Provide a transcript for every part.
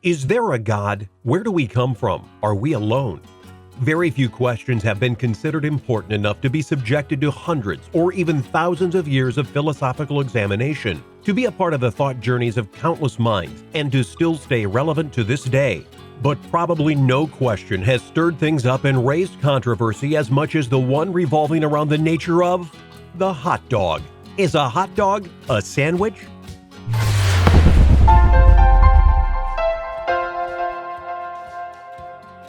Is there a God? Where do we come from? Are we alone? Very few questions have been considered important enough to be subjected to hundreds or even thousands of years of philosophical examination, to be a part of the thought journeys of countless minds, and to still stay relevant to this day. But probably no question has stirred things up and raised controversy as much as the one revolving around the nature of the hot dog. Is a hot dog a sandwich?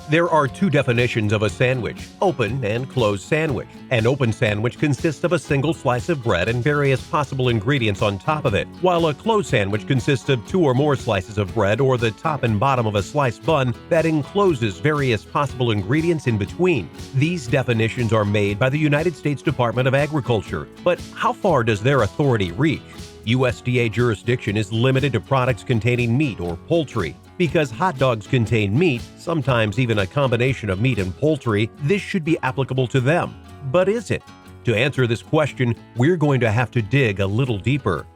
There are two definitions of a sandwich, open and closed sandwich. An open sandwich consists of a single slice of bread and various possible ingredients on top of it, while a closed sandwich consists of two or more slices of bread or the top and bottom of a sliced bun that encloses various possible ingredients in between. These definitions are made by the United States Department of Agriculture, but how far does their authority reach? USDA jurisdiction is limited to products containing meat or poultry. Because hot dogs contain meat, sometimes even a combination of meat and poultry, this should be applicable to them. But is it? To answer this question, we're going to have to dig a little deeper.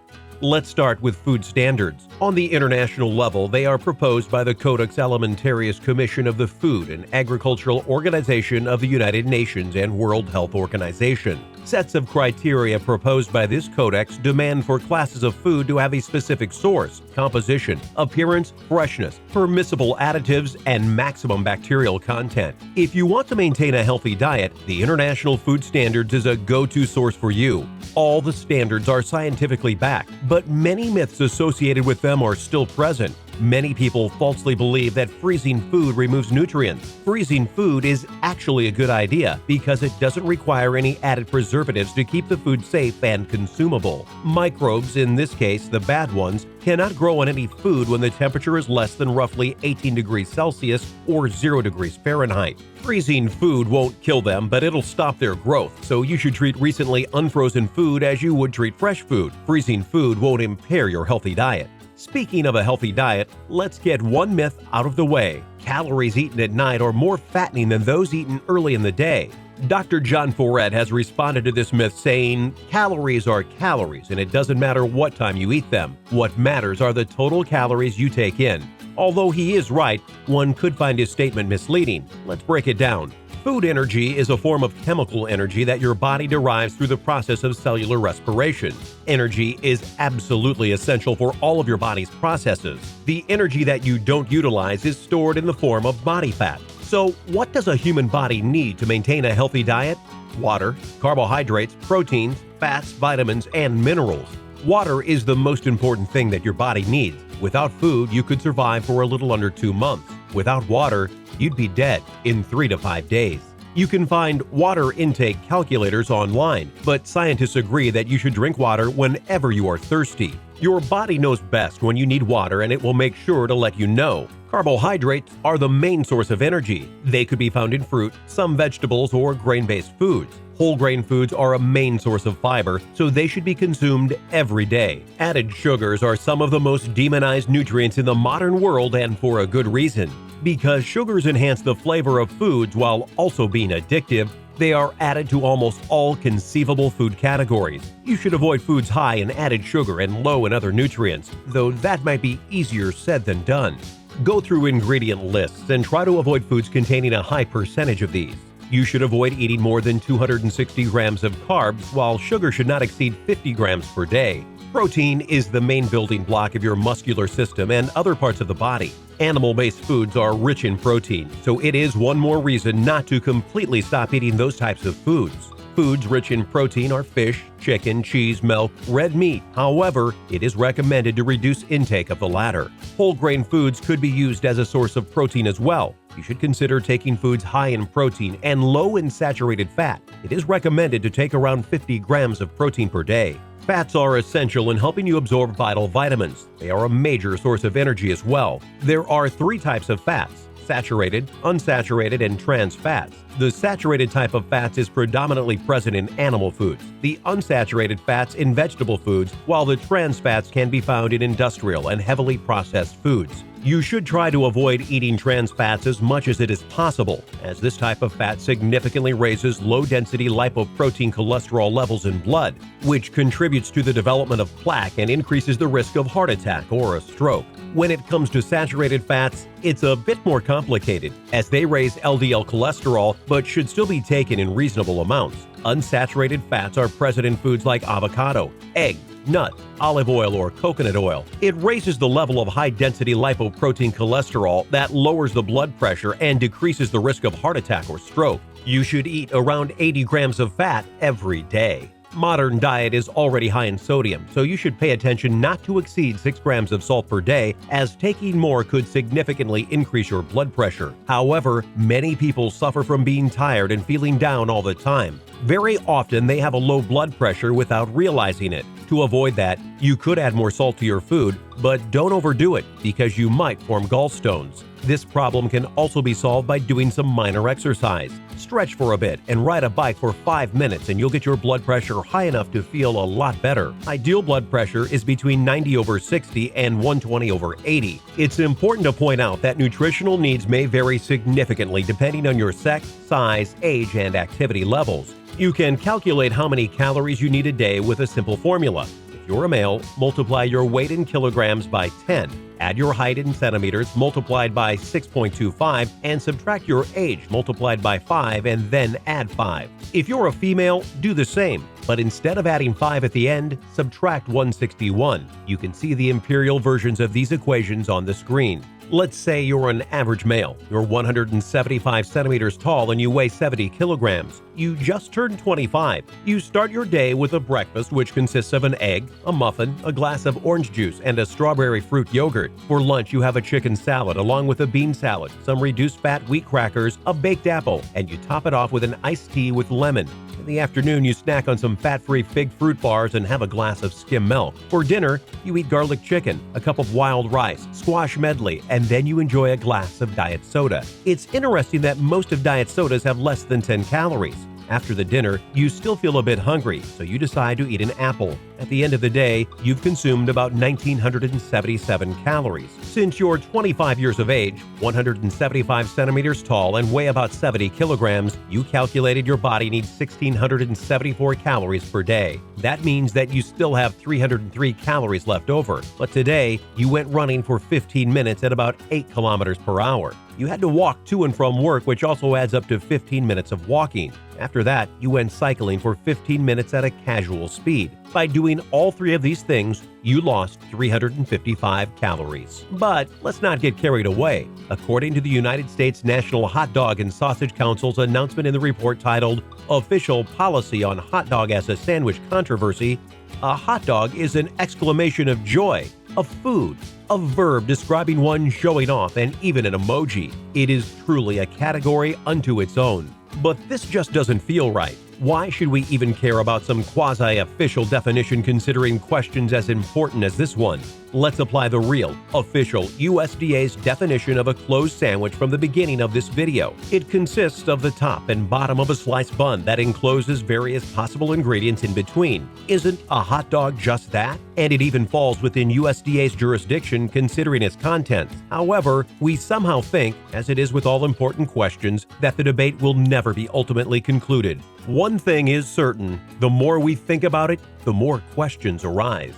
Let's start with food standards. On the international level, they are proposed by the Codex Alimentarius Commission of the Food and Agricultural Organization of the United Nations and World Health Organization. Sets of criteria proposed by this codex demand for classes of food to have a specific source, composition, appearance, freshness, permissible additives, and maximum bacterial content. If you want to maintain a healthy diet, the International Food Standards is a go-to source for you. All the standards are scientifically backed, but many myths associated with them are still present. Many people falsely believe that freezing food removes nutrients. Freezing food is actually a good idea because it doesn't require any added preservatives to keep the food safe and consumable. Microbes, in this case the bad ones, cannot grow on any food when the temperature is less than roughly 18 degrees Celsius or 0 degrees Fahrenheit. Freezing food won't kill them, but it'll stop their growth, so you should treat recently unfrozen food as you would treat fresh food. Freezing food won't impair your healthy diet. Speaking of a healthy diet, let's get one myth out of the way. Calories eaten at night are more fattening than those eaten early in the day. Dr. John Foret has responded to this myth saying, "Calories are calories, and it doesn't matter what time you eat them. What matters are the total calories you take in." Although he is right, one could find his statement misleading. Let's break it down. Food energy is a form of chemical energy that your body derives through the process of cellular respiration. Energy is absolutely essential for all of your body's processes. The energy that you don't utilize is stored in the form of body fat. So, what does a human body need to maintain a healthy diet? Water, carbohydrates, proteins, fats, vitamins, and minerals. Water is the most important thing that your body needs. Without food, you could survive for a little under 2 months. Without water, you'd be dead in 3 to 5 days. You can find water intake calculators online, but scientists agree that you should drink water whenever you are thirsty. Your body knows best when you need water, and it will make sure to let you know. Carbohydrates are the main source of energy. They could be found in fruit, some vegetables, or grain-based foods. Whole grain foods are a main source of fiber, so they should be consumed every day. Added sugars are some of the most demonized nutrients in the modern world, and for a good reason. Because sugars enhance the flavor of foods while also being addictive, they are added to almost all conceivable food categories. You should avoid foods high in added sugar and low in other nutrients, though that might be easier said than done. Go through ingredient lists and try to avoid foods containing a high percentage of these. You should avoid eating more than 260 grams of carbs, while sugar should not exceed 50 grams per day. Protein is the main building block of your muscular system and other parts of the body. Animal-based foods are rich in protein, so it is one more reason not to completely stop eating those types of foods. Foods rich in protein are fish, chicken, cheese, milk, red meat. However, it is recommended to reduce intake of the latter. Whole grain foods could be used as a source of protein as well. You should consider taking foods high in protein and low in saturated fat. It is recommended to take around 50 grams of protein per day. Fats are essential in helping you absorb vital vitamins. They are a major source of energy as well. There are 3 types of fats: saturated, unsaturated, and trans fats. The saturated type of fats is predominantly present in animal foods, the unsaturated fats in vegetable foods, while the trans fats can be found in industrial and heavily processed foods. You should try to avoid eating trans fats as much as it is possible, as this type of fat significantly raises low-density lipoprotein cholesterol levels in blood, which contributes to the development of plaque and increases the risk of heart attack or a stroke. When it comes to saturated fats, it's a bit more complicated, as they raise LDL cholesterol but should still be taken in reasonable amounts. Unsaturated fats are present in foods like avocado, egg, nut, olive oil, or coconut oil. It raises the level of high-density lipoprotein cholesterol that lowers the blood pressure and decreases the risk of heart attack or stroke. You should eat around 80 grams of fat every day. Modern diet is already high in sodium, so you should pay attention not to exceed 6 grams of salt per day, as taking more could significantly increase your blood pressure. However, many people suffer from being tired and feeling down all the time. Very often, they have a low blood pressure without realizing it. To avoid that, you could add more salt to your food, but don't overdo it because you might form gallstones. This problem can also be solved by doing some minor exercise. Stretch for a bit and ride a bike for 5 minutes and you'll get your blood pressure high enough to feel a lot better. Ideal blood pressure is between 90/60 and 120/80. It's important to point out that nutritional needs may vary significantly depending on your sex, size, age, and activity levels. You can calculate how many calories you need a day with a simple formula. If you're a male, multiply your weight in kilograms by 10. Add your height in centimeters multiplied by 6.25 and subtract your age multiplied by 5 and then add 5. If you're a female, do the same, but instead of adding 5 at the end, subtract 161. You can see the imperial versions of these equations on the screen. Let's say you're an average male. You're 175 centimeters tall and you weigh 70 kilograms. You just turned 25. You start your day with a breakfast which consists of an egg, a muffin, a glass of orange juice, and a strawberry fruit yogurt. For lunch, you have a chicken salad along with a bean salad, some reduced-fat wheat crackers, a baked apple, and you top it off with an iced tea with lemon. In the afternoon, you snack on some fat-free fig fruit bars and have a glass of skim milk. For dinner, you eat garlic chicken, a cup of wild rice, squash medley, and then you enjoy a glass of diet soda. It's interesting that most of diet sodas have less than 10 calories. After the dinner, you still feel a bit hungry, so you decide to eat an apple. At the end of the day, you've consumed about 1,977 calories. Since you're 25 years of age, 175 centimeters tall, and weigh about 70 kilograms, you calculated your body needs 1,674 calories per day. That means that you still have 303 calories left over, but today, you went running for 15 minutes at about 8 kilometers per hour. You had to walk to and from work, which also adds up to 15 minutes of walking. After that, you went cycling for 15 minutes at a casual speed. By doing all 3 of these things, you lost 355 calories. But let's not get carried away. According to the United States National Hot Dog and Sausage Council's announcement in the report titled Official Policy on Hot Dog as a Sandwich Controversy, a hot dog is an exclamation of joy, of food, a verb describing one showing off, and even an emoji. It is truly a category unto its own. But this just doesn't feel right. Why should we even care about some quasi-official definition considering questions as important as this one? Let's apply the real, official USDA's definition of a closed sandwich from the beginning of this video. It consists of the top and bottom of a sliced bun that encloses various possible ingredients in between. Isn't a hot dog just that? And it even falls within USDA's jurisdiction considering its contents. However, we somehow think, as it is with all important questions, that the debate will never be ultimately concluded. One thing is certain, the more we think about it, the more questions arise.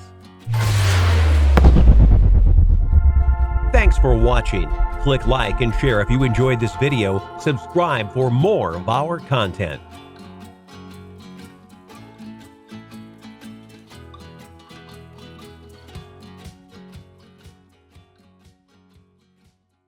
Thanks for watching. Click like and share if you enjoyed this video. Subscribe for more of our content.